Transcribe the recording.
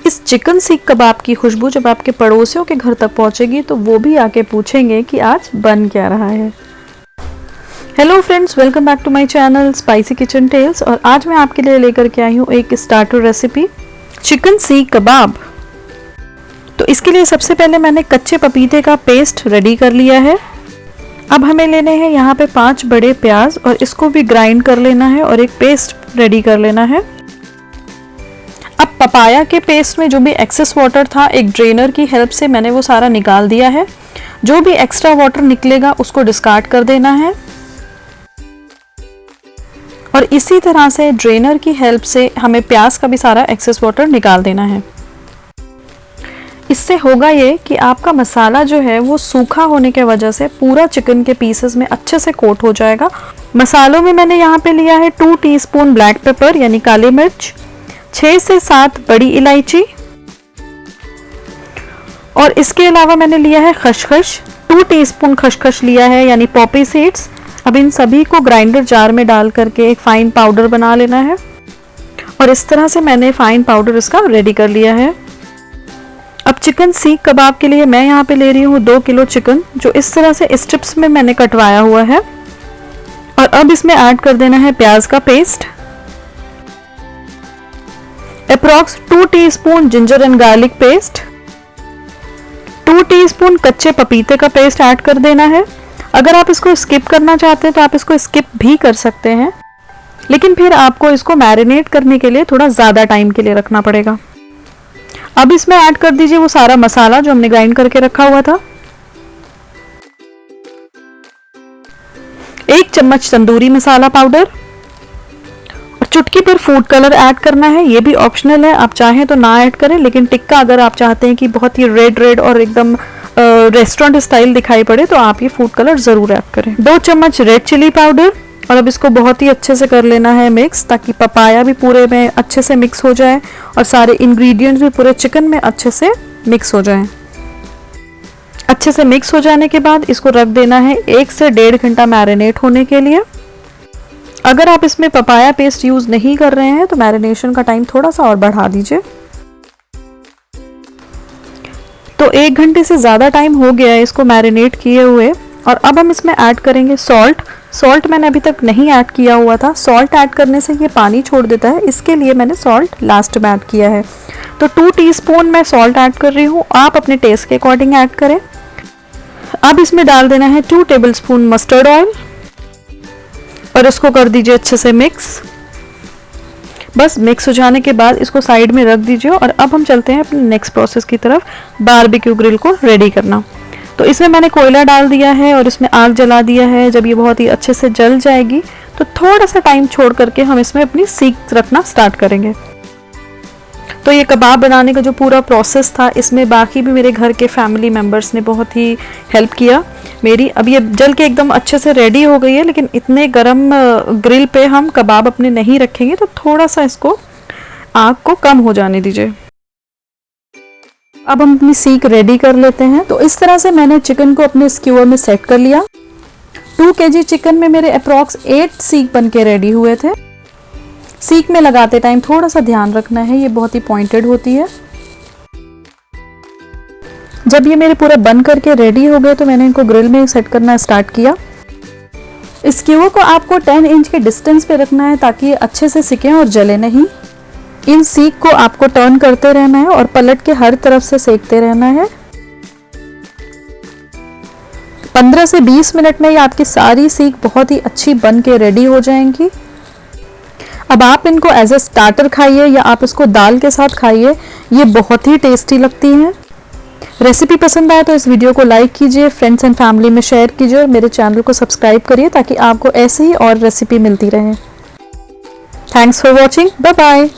इस चिकन सीख कबाब की खुशबू जब आपके पड़ोसियों के घर तक पहुंचेगी तो वो भी आके पूछेंगे कि आज बन क्या रहा है। Hello friends, welcome back to my channel spicy kitchen tales. और आज मैं आपके लिए लेकर के आई हूँ एक स्टार्टर रेसिपी, चिकन सीख कबाब। तो इसके लिए सबसे पहले मैंने कच्चे पपीते का पेस्ट रेडी कर लिया है। अब हमें लेने हैं यहाँ पे 5 बड़े प्याज और इसको भी ग्राइंड कर लेना है और एक पेस्ट रेडी कर लेना है। अब पपाया के पेस्ट में जो भी एक्सेस वाटर था, एक ड्रेनर की हेल्प से मैंने वो सारा निकाल दिया है। जो भी एक्स्ट्रा वाटर निकलेगा उसको डिस्कार्ड कर देना है। और इसी तरह से ड्रेनर की हेल्प से हमें प्याज का भी सारा एक्सेस वाटर निकाल देना है। इससे होगा ये कि आपका मसाला जो है वो सूखा होने के वजह से पूरा चिकन के पीसेस में अच्छे से कोट हो जाएगा। मसालों में मैंने यहाँ पे लिया है 2 टीस्पून ब्लैक पेपर यानी काली मिर्च, 6 से 7 बड़ी इलायची, और इसके अलावा मैंने लिया है खसखस, 2 टीस्पून खसखस लिया है यानी पॉपी सीड्स। अब इन सभी को ग्राइंडर जार में डाल करके एक फाइन पाउडर बना लेना है। और इस तरह से मैंने फाइन पाउडर इसका रेडी कर लिया है। अब चिकन सीख कबाब के लिए मैं यहाँ पे ले रही हूँ 2 किलो चिकन, जो इस तरह से स्ट्रिप्स में मैंने कटवाया हुआ है। और अब इसमें ऐड कर देना है प्याज का paste, approx 2 teaspoon ginger and garlic paste, 2 teaspoon कच्चे पपीते का पेस्ट ऐड कर देना है। अगर आप इसको स्किप करना चाहते हैं तो आप इसको स्किप भी कर सकते हैं, लेकिन फिर आपको इसको मैरिनेट करने के लिए थोड़ा ज़्यादा टाइम के लिए रखना पड़ेगा। अब इसमें ऐड कर दीजिए वो सारा मसाला जो हमने ग्राइंड करके रखा हुआ था। 1 चम्मच तंदूरी मसाला पाउडर और चुटकी पर फूड कलर ऐड करना है। ये भी ऑप्शनल है, आप चाहें तो ना ऐड करें, लेकिन टिक्का अगर आप चाहते हैं कि बहुत ही रेड और एकदम रेस्टोरेंट स्टाइल दिखाई पड़े तो आप ये फूड कलर जरूर ऐड करें। 2 चम्मच रेड चिली पाउडर। और अब इसको बहुत ही अच्छे से कर लेना है मिक्स, ताकि पपाया भी पूरे में अच्छे से मिक्स हो जाए और सारे इंग्रेडिएंट्स भी पूरे चिकन में अच्छे से मिक्स हो जाएं। अच्छे से मिक्स हो जाने के बाद इसको रख देना है 1 से 1.5 घंटा मैरिनेट होने के लिए। अगर आप इसमें पपाया पेस्ट यूज नहीं कर रहे हैं तो मैरिनेशन का टाइम थोड़ा सा और बढ़ा दीजिए। तो 1 घंटे से ज़्यादा टाइम हो गया है इसको मैरिनेट किए हुए। और अब हम इसमें ऐड करेंगे सॉल्ट मैंने अभी तक नहीं ऐड किया हुआ था। सॉल्ट ऐड करने से ये पानी छोड़ देता है, इसके लिए मैंने सॉल्ट लास्ट में ऐड किया है। तो 2 टीस्पून मैं सॉल्ट ऐड कर रही हूँ, आप अपने टेस्ट के अकॉर्डिंग ऐड करें। अब इसमें डाल देना है 2 टेबलस्पून मस्टर्ड ऑयल और इसको कर दीजिए अच्छे से मिक्स। बस मिक्स हो जाने के बाद इसको साइड में रख दीजिए। और अब हम चलते हैं अपने नेक्स्ट प्रोसेस की तरफ, बारबेक्यू ग्रिल को रेडी करना। तो इसमें मैंने कोयला डाल दिया है और इसमें आग जला दिया है। जब ये बहुत ही अच्छे से जल जाएगी तो थोड़ा सा टाइम छोड़ करके हम इसमें अपनी सीख रखना स्टार्ट करेंगे। तो ये कबाब बनाने का जो पूरा प्रोसेस था, इसमें बाकी भी मेरे घर के फैमिली मेम्बर्स ने बहुत ही हेल्प किया मेरी। अब ये जल के एकदम अच्छे से रेडी हो गई है, लेकिन इतने गरम ग्रिल पे हम कबाब अपने नहीं रखेंगे, तो थोड़ा सा इसको आग को कम हो जाने दीजिए। अब हम अपनी सीख रेडी कर लेते हैं। तो इस तरह से मैंने चिकन को अपने स्क्यूअर में सेट कर लिया। 2 kg चिकन में मेरे अप्रॉक्स 8 सीख बन के रेडी हुए थे। सीख में लगाते टाइम थोड़ा सा ध्यान रखना है, ये बहुत ही पॉइंटेड होती है। जब ये मेरे पूरा बन करके रेडी हो गए तो मैंने इनको ग्रिल में सेट करना स्टार्ट किया। स्क्यूअर को आपको 10 इंच के डिस्टेंस पे रखना है ताकि ये अच्छे से सिके और जले नहीं। इन सीख को आपको टर्न करते रहना है और पलट के हर तरफ से सेकते रहना है। 15 से 20 मिनट में ये आपकी सारी सीख बहुत ही अच्छी बन के रेडी हो जाएंगी। अब आप इनको एज ए स्टार्टर खाइए या आप इसको दाल के साथ खाइए, ये बहुत ही टेस्टी लगती हैं। रेसिपी पसंद आए तो इस वीडियो को लाइक कीजिए, फ्रेंड्स एंड फैमिली में शेयर कीजिए और मेरे चैनल को सब्सक्राइब करिए ताकि आपको ऐसे ही और रेसिपी मिलती रहे। Thanks for watching, bye bye.